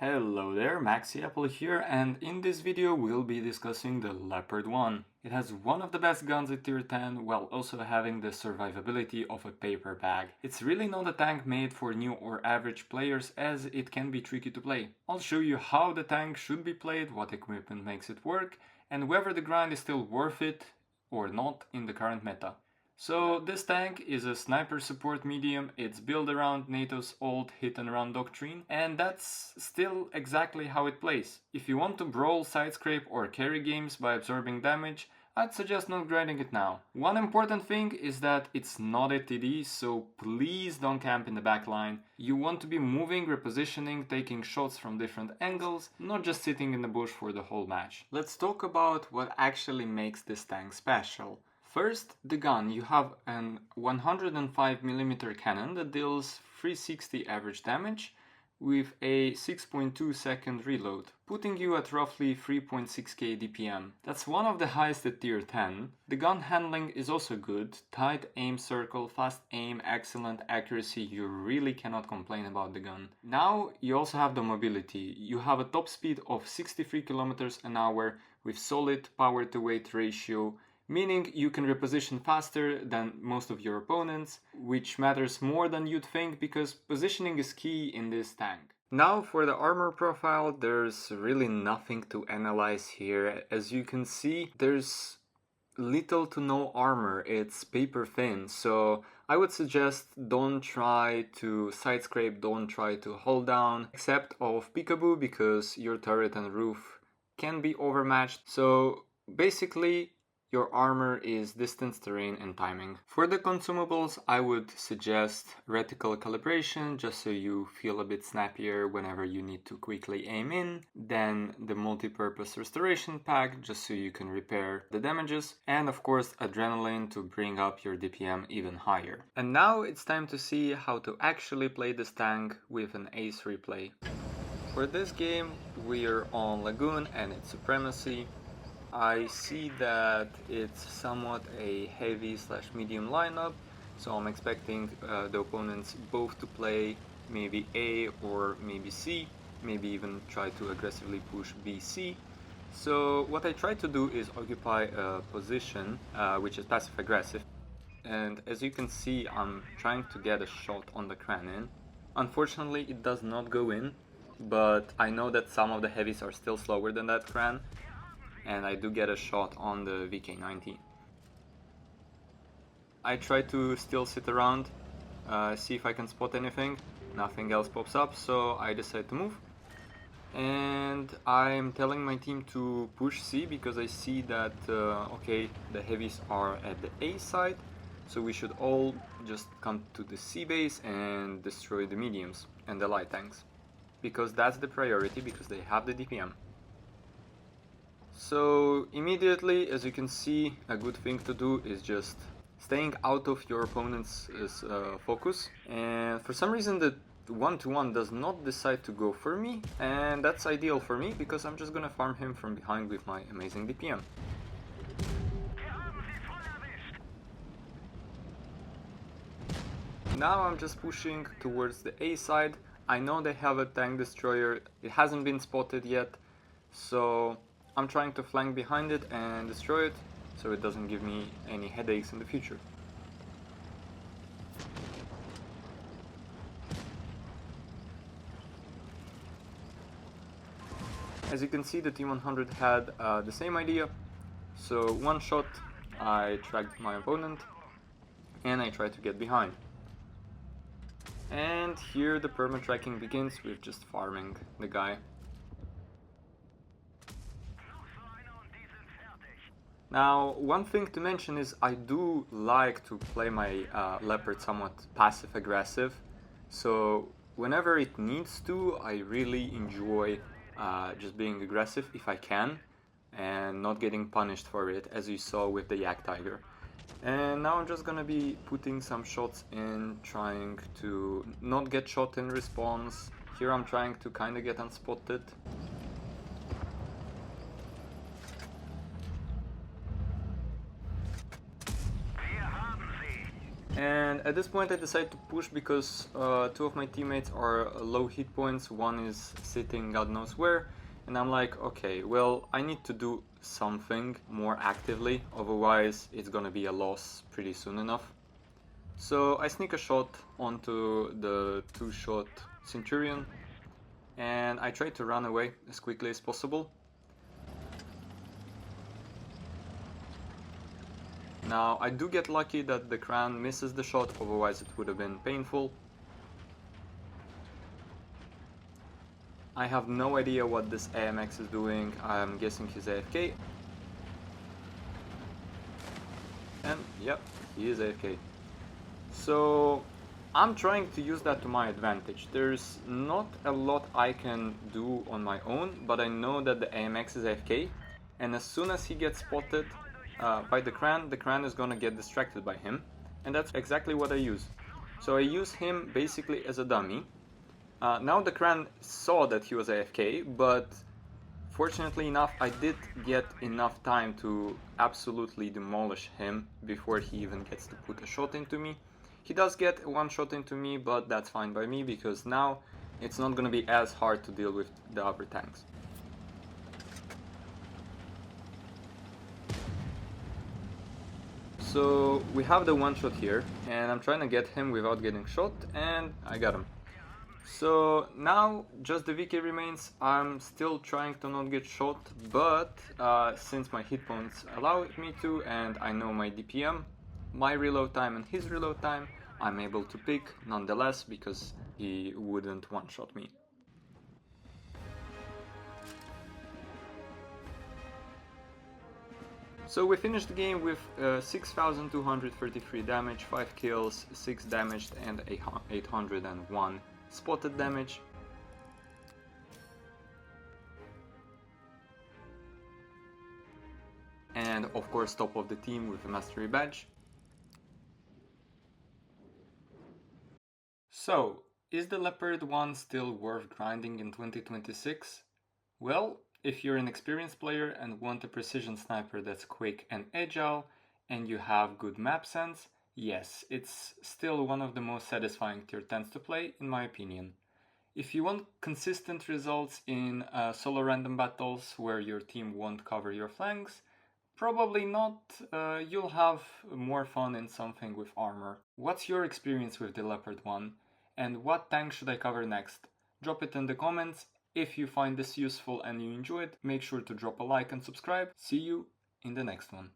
Hello there, MaxiApple here, and in this video we'll be discussing the Leopard 1. It has one of the best guns at tier 10 while also having the survivability of a paper bag. It's really not a tank made for new or average players as it can be tricky to play. I'll show you how the tank should be played, what equipment makes it work, and whether the grind is still worth it or not in the current meta. So this tank is a sniper support medium, it's built around NATO's old hit and run doctrine, and that's still exactly how it plays. If you want to brawl, side scrape or carry games by absorbing damage, I'd suggest not grinding it now. One important thing is that it's not a TD, so please don't camp in the back line. You want to be moving, repositioning, taking shots from different angles, not just sitting in the bush for the whole match. Let's talk about what actually makes this tank special. First, the gun. You have an 105mm cannon that deals 360 average damage with a 6.2 second reload, putting you at roughly 3.6k DPM. That's one of the highest at tier 10. The gun handling is also good, tight aim circle, fast aim, excellent accuracy, you really cannot complain about the gun. Now you also have the mobility. You have a top speed of 63 km an hour with solid power to weight ratio, meaning you can reposition faster than most of your opponents, which matters more than you'd think because positioning is key in this tank. Now for the armor profile, there's really nothing to analyze here. As you can see, there's little to no armor, it's paper thin, so I would suggest don't try to side scrape, don't try to hold down, except of peekaboo because your turret and roof can be overmatched. So basically, your armor is distance, terrain and timing. For the consumables, I would suggest reticle calibration, just so you feel a bit snappier whenever you need to quickly aim in. Then the multi-purpose restoration pack, just so you can repair the damages. And of course, adrenaline to bring up your DPM even higher. And now it's time to see how to actually play this tank with an ace replay. For this game, we're on Lagoon and its Supremacy. I see that it's somewhat a heavy/medium lineup, so I'm expecting the opponents both to play maybe A or maybe C, maybe even try to aggressively push BC. So what I try to do is occupy a position which is passive aggressive, and as you can see I'm trying to get a shot on the cannon. Unfortunately it does not go in, but I know that some of the heavies are still slower than that cran, and I do get a shot on the VK-90. I try to still sit around, see if I can spot anything. Nothing else pops up, so I decide to move. And I'm telling my team to push C because I see that, okay, the heavies are at the A side, so we should all just come to the C base and destroy the mediums and the light tanks. Because that's the priority, because they have the DPM. So immediately, as you can see, a good thing to do is just staying out of your opponent's focus. And for some reason the 1-to-1 does not decide to go for me, and that's ideal for me because I'm just gonna farm him from behind with my amazing DPM. Now I'm just pushing towards the A side. I know they have a tank destroyer, it hasn't been spotted yet, so I'm trying to flank behind it and destroy it, so it doesn't give me any headaches in the future. As you can see, the T100 had the same idea, so one shot I tracked my opponent and I tried to get behind. And here the perma tracking begins with just farming the guy. Now, one thing to mention is I do like to play my Leopard somewhat passive-aggressive, so whenever it needs to, I really enjoy just being aggressive if I can, and not getting punished for it, as you saw with the Yak Tiger. And now I'm just gonna be putting some shots in, trying to not get shot in response. Here I'm trying to kinda get unspotted. And at this point I decided to push because two of my teammates are low hit points, one is sitting God knows where, and I'm like, okay, well, I need to do something more actively, otherwise it's gonna be a loss pretty soon enough. So I sneak a shot onto the two-shot Centurion, and I try to run away as quickly as possible. Now, I do get lucky that the Kran misses the shot, otherwise it would have been painful. I have no idea what this AMX is doing, I'm guessing he's AFK. And yep, he is AFK. So I'm trying to use that to my advantage. There's not a lot I can do on my own, but I know that the AMX is AFK, and as soon as he gets spotted by the Kran is gonna get distracted by him, and that's exactly what I use. So I use him basically as a dummy. Now the Kran saw that he was AFK, but fortunately enough I did get enough time to absolutely demolish him before he even gets to put a shot into me. He does get one shot into me, but that's fine by me because now it's not gonna be as hard to deal with the upper tanks. So we have the one shot here, and I'm trying to get him without getting shot, and I got him. So now just the VK remains. I'm still trying to not get shot, but since my hit points allow me to, and I know my DPM, my reload time and his reload time, I'm able to pick nonetheless because he wouldn't one-shot me. So we finished the game with 6,233 damage, 5 kills, 6 damaged and 801 spotted damage. And of course top of the team with a mastery badge. So, is the Leopard 1 still worth grinding in 2026? Well, if you're an experienced player and want a precision sniper that's quick and agile, and you have good map sense, yes, it's still one of the most satisfying tier 10s to play, in my opinion. If you want consistent results in solo random battles where your team won't cover your flanks, probably not. You'll have more fun in something with armor. What's your experience with the Leopard 1? And what tank should I cover next? Drop it in the comments. If you find this useful and you enjoyed, make sure to drop a like and subscribe. See you in the next one.